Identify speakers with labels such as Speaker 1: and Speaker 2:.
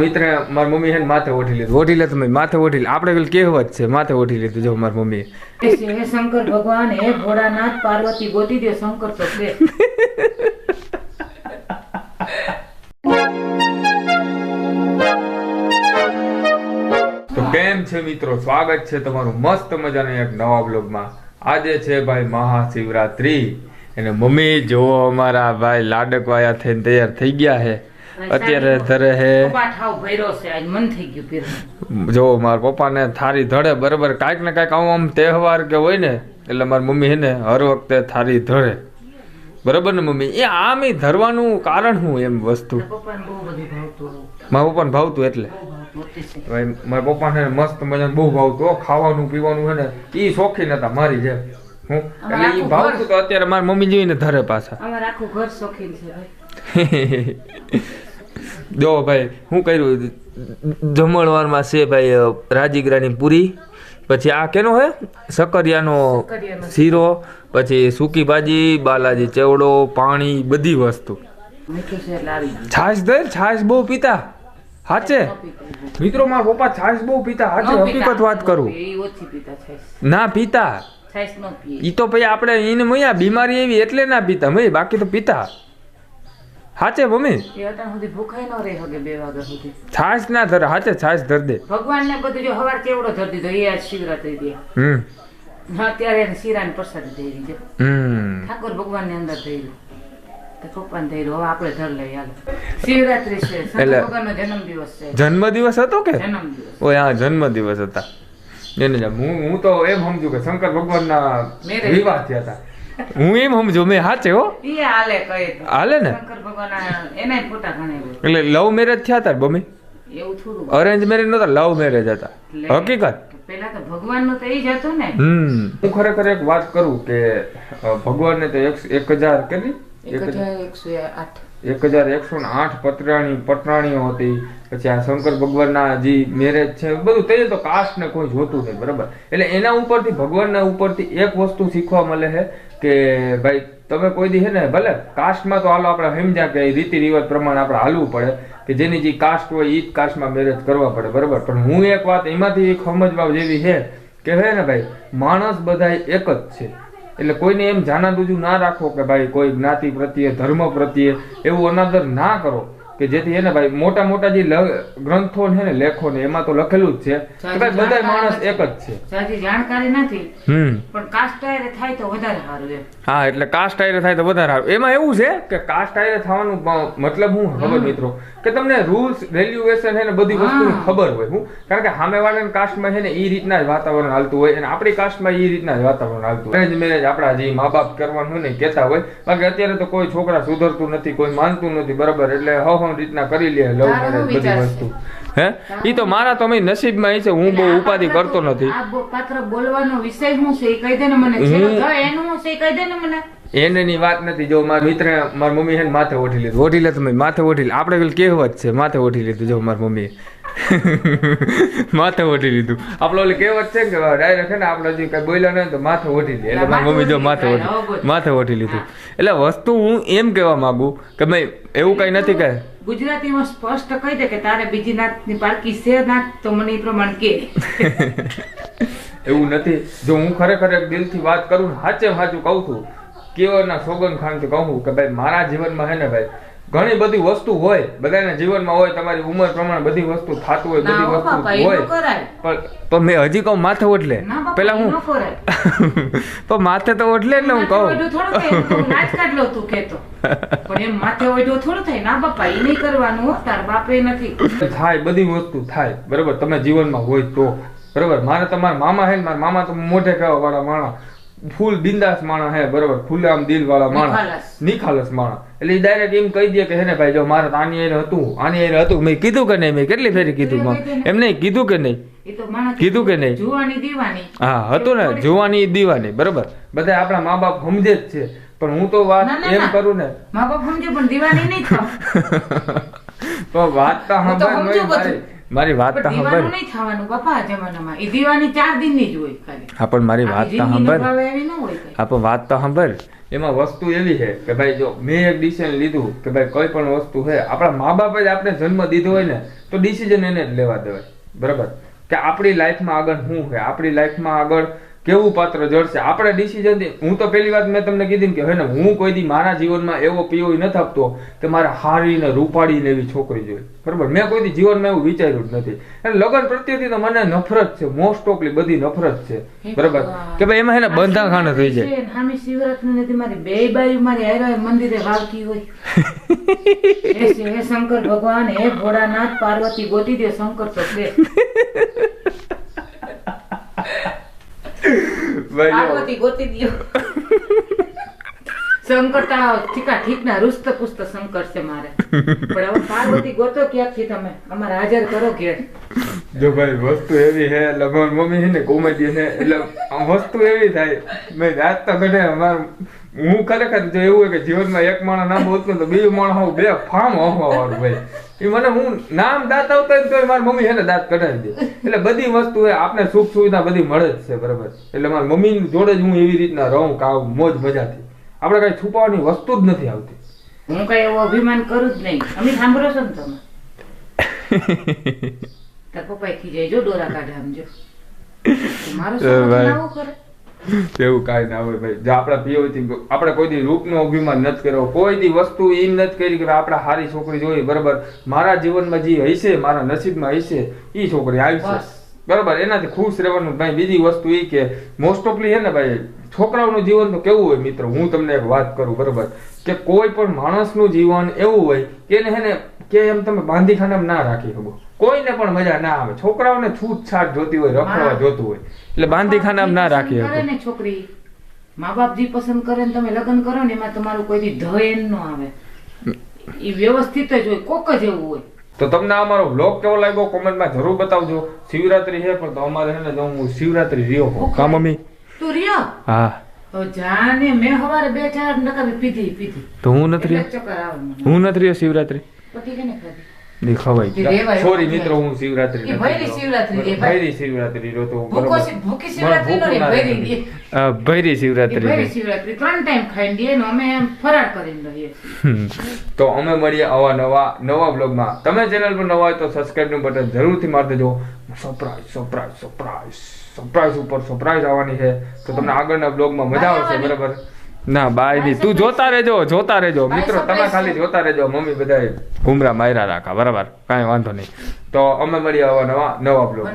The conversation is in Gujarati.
Speaker 1: મિત્ર મારી મમ્મી હે માથે ઓઢી લીધું. ઓઢી લે તમે માથે ઓઢી લે. આપણે પેલી કહેવત છે માથે ઓઢી લીધું. જો મારી મમ્મી
Speaker 2: હે શંકર ભગવાન, હે ભોળાનાથ, પાર્વતી ગોતી દે શંકર તો છે.
Speaker 1: તો કેમ છે મિત્રો, સ્વાગત છે તમારું મસ્ત મજાના એક નવા બ્લોગમાં. આજે છે ભાઈ મહાશિવરાત્રી અને મમ્મી જો અમારા ભાઈ લાડકવાયા થઈને તૈયાર થઈ ગયા છે. અત્યારે ધરે હે જો મારા પપ્પાને થારી ધડે બરાબર. કાંઈક ને કાંઈક આમ તહેવાર કે હોય ને એટલે મારી મમ્મી હે ને હર વખતે થારી ધડે બરાબર ને મમ્મી. એ આમ ધરવાનું કારણ શું એમ વસ્તુ મારા પપ્પાને ભાવતું એટલે મારા પપ્પાને મસ્ત મજાનું બહુ ભાવતું. ખાવાનું પીવાનું છે ને એ શોખીન હતા મારી જેમ હું એટલે એ ભાવતું. તો અત્યારે મારી મમ્મી જોઈને ધરે પાછા.
Speaker 2: આખું ઘર શોખીન છે ભાઈ.
Speaker 1: જો ભાઈ શું કર્યું જમણવારમાં છે ભાઈ રાજગરાની પૂરી, પછી આ કેનો હે સકરિયાનો શીરો, પછી સૂકી ભાજી, બાલાજી ચેવડો, પાણી, બધી વસ્તુ. છાશ દે, છાશ બહુ પીતા હાચે મિત્રો. મારા પપ્પા છાશ બહુ પીતા હાચે, હકીકત વાત કરું. ના પીતા ઈ તો ભાઈ આપણે એને મયા બીમારી એવી એટલે ના પીતા મય, બાકી તો પીતા હાચે મમ્મી. છાશ ના ધરે હાચે, છાશ ધર દે.
Speaker 2: ભગવાન ને બધું જો હવાર ચેવડો ધર દીધો એ આજ શિવરાત્રી દે. અત્યારે શીરા ને પ્રસાદ દઈ દીધો. ઠાકોર ભગવાન ને અંદર થઈ ગયું, પપ્પાને થઈ રહ્યો. હવે આપણે ધર લઈ હાલ. શિવરાત્રી છે, ભગવાન નો જન્મદિવસ છે.
Speaker 1: જન્મદિવસ હતો કે
Speaker 2: જન્મદિવસ?
Speaker 1: ઓય હા જન્મદિવસ હતા એને. હું તો એમ સમજુ કે શંકર ભગવાન ના વિવાહ થયા હતા. હું એમ સમજો મેં હાચે હો.
Speaker 2: હાલે કઈ
Speaker 1: હાલે ને.
Speaker 2: શંકર ભગવાન એના ફોટા ઘણા
Speaker 1: એટલે લવ મેરેજ થયા હતા મમ્મી?
Speaker 2: એવું થોડું
Speaker 1: અરેન્જ મેરેજ નતા, લવ મેરેજ હતા. હકીકત
Speaker 2: પેલા તો ભગવાન નું તો એ જ હતું ને.
Speaker 1: હું ખરેખર એક વાત કરું કે ભગવાન ને તો 1000 કેટલી 1108 પટરાણીઓ હતી. પછી આ શંકર ભગવાનના જે મેરેજ છે બધું તે તો કાસ્ટ ને કોઈ જોતું નહીં બરાબર. એટલે એના ઉપરથી ભગવાનના ઉપરથી એક વસ્તુ શીખવા મળે છે કે ભાઈ તમે કોઈ દી છે ને ભલે કાસ્ટમાં તો હાલો આપણે સમજ્યા કે રીતિ રિવાજ પ્રમાણે આપણે હાલવું પડે કે જેની જે કાસ્ટ હોય એ જ કાસ્ટમાં મેરેજ કરવા પડે બરાબર. પણ હું એક વાત એમાંથી એક સમજવા જેવી છે કે હે ને ભાઈ માણસ બધા એક જ છે. એટલે કોઈને એમ જાના દૂજું ના રાખો કે ભાઈ કોઈ જ્ઞાતિ પ્રત્યે ધર્મ પ્રત્યે એવું અનાદર ના કરો કે જેથી એને ભાઈ મોટા મોટા જે ગ્રંથો છે ને લેખો ને એમાં તો લખેલું જ છે કે ભાઈ બધા માણસ એક જ છે.
Speaker 2: સાચી જાણકારી નથી પણ કાસ્ટ આયરે થાય તો વધારે સારું એમ. હા
Speaker 1: એટલે કાસ્ટ આયરે થાય તો વધારે સારું. એમાં એવું છે કે કાસ્ટ આયરે થવાનું મતલબ હું ખબર મિત્રો કે તમને રૂલ્સ રેગ્યુલેશન છે ને બધી વસ્તુની ખબર હોય. હું કારણ કે સામેવાળાની કાસ્ટમાં છે ને એ રીતના જ વાતાવરણ હાલતું હોય અને આપણી કાસ્ટમાં એ રીતના જ વાતાવરણ હાલતું હોય. અરેન્જ મેરેજ આપણા જે મા બાપ કરવાનું હોય ને કહેતા હોય, બાકી અત્યારે તો કોઈ છોકરા સુધરતું નથી, કોઈ માનતું નથી બરાબર. એટલે રીતના કરી લે લવ મેરેજ બધી વસ્તુ. હે ઈ તો મારા તો નસીબમાં છે. હું બહુ ઉપાધિ કરતો નથી.
Speaker 2: આ પાત્ર બોલવાનો વિષય શું છે એ કહી દે ને મને. એનું છે કહી દે ને મને.
Speaker 1: એની વાત નથી. જો મારા મિત્ર મારી મમ્મી હે માથે ઓઢી લીધું. ઓઢી લે તમે માથે ઓઢી લે. આપણે પેલી કહેવત છે માથે ઓઢી લીધું. જો મારી મમ્મી માથે ઓઢી લીધું. આપણે ઓલી કહેવત છે કે ડાયરેક્ટ છે ને આપણે હજી કઈ બોલ્યા નહીં તો માથે ઓઢી લે. એટલે મારી મમ્મી જો માથે ઓઢી લીધું. એટલે વસ્તુ હું એમ કહેવા માંગુ કે ભાઈ એવું કઈ નથી કે
Speaker 2: ગુજરાતીમાં સ્પષ્ટ કહી દે કે તારે બીજી નાતની પારકી છે નાત તો મને એ પ્રમાણે કે.
Speaker 1: એવું નથી. જો હું ખરેખર એક દિલથી વાત કરું ને સાચે સાચું કહું છું કેવરના સોગન ખાનથી કહું કે ભાઈ મારા જીવનમાં હે ને ભાઈ ઘણી બધી વસ્તુ હોય, બધાના જીવનમાં હોય, તમારી ઉંમર પ્રમાણે બધી વસ્તુ થતું હોય, બધી વસ્તુ હોય. પણ મેં હજી કહું માથે ઓઢલે પેલા હું તો માથે તો ઓઢલે એટલે હું કહું થાય બધી વસ્તુ થાય બરોબર. તમે જીવનમાં હોય તો બરોબર. મારે તમારા મામા હે ને મારા મામા તો મોઢે કહેવા વાળા માણસ, ફૂલ બિંદાસ માણસ હે બરોબર, ખુલ્લે આમ દિલ વાળા માણસ, નિખાલસ માણસ. એટલે ડાયરેક્ટ એમ કહી દે કે હે ને ભાઈ જો મારે તો આની એને હતું. મેં કીધું કે નહીં? મેં કેટલી ફેરી કીધું? એમ નહીં કીધું કે નહીં? કીધું કે નહીં? હા હતું ને જુવાની દીવાની બરોબર. બધા આપણા મા બાપ સમજે જ છે. પણ હું તો વાત એમ કરું ને
Speaker 2: મા બાપ સમજે પણ દીવાની નહીં થાવ.
Speaker 1: તો વાત તો મારી વાત તો સાંભળ.
Speaker 2: નહીં થવાનું બાપા જમાનામાં એ દીવાની 4 દિનની જ હોય ખાલી.
Speaker 1: હા પણ મારી વાત તો સાંભળ. હા પણ વાત તો સાંભળ એમાં વસ્તુ એવી છે કે ભાઈ જો મેં એક ડિસિઝન લીધું કે ભાઈ કોઈ પણ વસ્તુ છે, આપણા મા બાપે જ આપણે જન્મ દીધો હોય ને તો ડિસિઝન એને જ લેવા દેવાય, બરાબર, કે આપણી લાઈફમાં આગળ શું છે, આપણી લાઈફમાં આગળ કેવું પાત્ર જડશે આપણે ડિસિઝન. હું તો પહેલી વાત મેં તમને કીધી કે હે ને હું કોઈ દી મારા જીવનમાં એવો પીઓઈ નથી આપતો કે મારે હારી ને રૂપાડી ને એવી છોકરી જોઈએ, બરાબર. મેં કોઈ દી જીવનમાં એવું વિચાર્યું જ નથી. અને લગ્ન પ્રત્યેથી તો મને નફરત છે, મોસ્ટ ઓફલી બધી નફરત છે, બરાબર, કે ભાઈ એમાં હે ને બંધા ખાને થઈ જાય.
Speaker 2: હામી શિવરાત્રી નથી મારી બે બાજુ મારી હારે મંદિરે વાવતી હોય. હે શંકર ભગવાન, હે ભોળાનાથ, પાર્વતી ગોતી દે, શંકર તો દે. પાર્વતી ગોતી દો. શંકર ઠીક ના રૂસ્ત પુસ્ત શંકર છે મારે, પણ હવે પાર્વતી ગોતો ક્યાંકથી તમે અમારે હાજર કરો ઘેર.
Speaker 1: જો ભાઈ વસ્તુ એવી હે, લગન મમ્મી છે ને કોમેડી છે એટલે વસ્તુ એવી થાય મેં રાત તો ઘટે અમાર. હું ખરેખર જો એવું હોય કે જીવનમાં એક માણસ નામ બોલતું તો બીજું માણસ હું બે ફાર્મ હોવા વાળું ભાઈ. એ મને હું નામ દાંત આવતા હોય તો મારી મમ્મી છે ને દાંત કઢાવી દે. એટલે બધી વસ્તુ આપણે સુખ સુવિધા બધી મળે જ છે, બરાબર. એટલે મારી મમ્મી જોડે જ હું એવી રીતના રહું કાવ મોજ મજાથી. આપણે કઈ છુપાવવાની વસ્તુ જ નથી આવતી.
Speaker 2: હું કઈ એવો અભિમાન કરું જ નહીં. અમે સાંભળો છો ને તમે તાર પપ્પા ખીજાય જો ડોરા કાઢે આમ જો મારો છોકરો કરે
Speaker 1: એવું કાંઈ ના હોય ભાઈ. જો આપણા પીઓથી આપણે કોઈ દી રૂપનો અભિમાન નથી કર્યો, કોઈ દી વસ્તુ એમ નથી કરી કે આપણે સારી છોકરી જોઈએ, બરાબર. મારા જીવનમાં જે હશે, મારા નસીબમાં હશે એ છોકરી આવશે, બરાબર. એનાથી ખુશ રહેવાનું ભાઈ. બીજી વસ્તુ એ કે મોસ્ટ ઓફલી છે ને ભાઈ છોકરાઓનું જીવન તો કેવું હોય મિત્રો, હું તમને એક વાત કરું, બરાબર, કે કોઈ પણ માણસનું જીવન એવું હોય કે એને હે ને કે એમ તમે બાંધી ખાનામાં ના રાખી શકો, કોઈને પણ મજા ના આવે. છોકરાઓને છૂટછાટ જોતી હોય, રખડવા જોતું હોય, એટલે બાંધી ખાનામાં ના રાખી શકો.
Speaker 2: છોકરી મા બાપ જે પસંદ કરે ને તમે લગ્ન કરો ને એમાં તમારું કોઈ દી ધયન ન આવે, એ વ્યવસ્થિત જ હોય, કોક જ એવું હોય.
Speaker 1: તો તમને અમારો બ્લોગ કેવો લાગ્યો કોમેન્ટમાં જરૂર બતાવજો. શિવરાત્રી છે પણ તો અમારે છે ને હું શિવરાત્રી રહ્યો કા મમ્મી
Speaker 2: તું રહ્યો?
Speaker 1: હા
Speaker 2: જાને મેં સવારે 2-4 નકામી પીધી
Speaker 1: તો હું નથી રહ્યો.
Speaker 2: ચક્કર આવે,
Speaker 1: હું નથી રહ્યો શિવરાત્રી.
Speaker 2: પતિ કેને ખાધી
Speaker 1: દેખાવાય. સોરી મિત્રો, હું શિવરાત્રી
Speaker 2: એ ભૈરી શિવરાત્રી
Speaker 1: ભૈરી શિવરાત્રી રો તો
Speaker 2: ભૂખી શિવરાત્રી નો ને ભૈરી દે.
Speaker 1: ભૈરી શિવરાત્રી
Speaker 2: ભૈરી શિવરાત્રી 3 ટાઈમ ખાઈને દે ને અમે ફરાળ કરીને રહીએ છીએ.
Speaker 1: તો અમે મળીએ નવા બ્લોગમાં. તમે ચેનલ પર નવા હોય તો સબસ્ક્રાઇબ નું બટન જરૂરથી મારી દેજો. સરપ્રાઈઝ ઉપર સરપ્રાઈઝ આવવાની છે તો તમને આગળના બ્લોગમાં મજા આવશે, બરાબર. ના બાય ની તું જોતા રહેજો મિત્રો, તમે ખાલી જોતા રહેજો. મમ્મી બધા ઘુમરા માયરા રાખા, બરાબર, કાંઈ વાંધો નહીં. તો અમે મળીએ નવા બ્લોગ.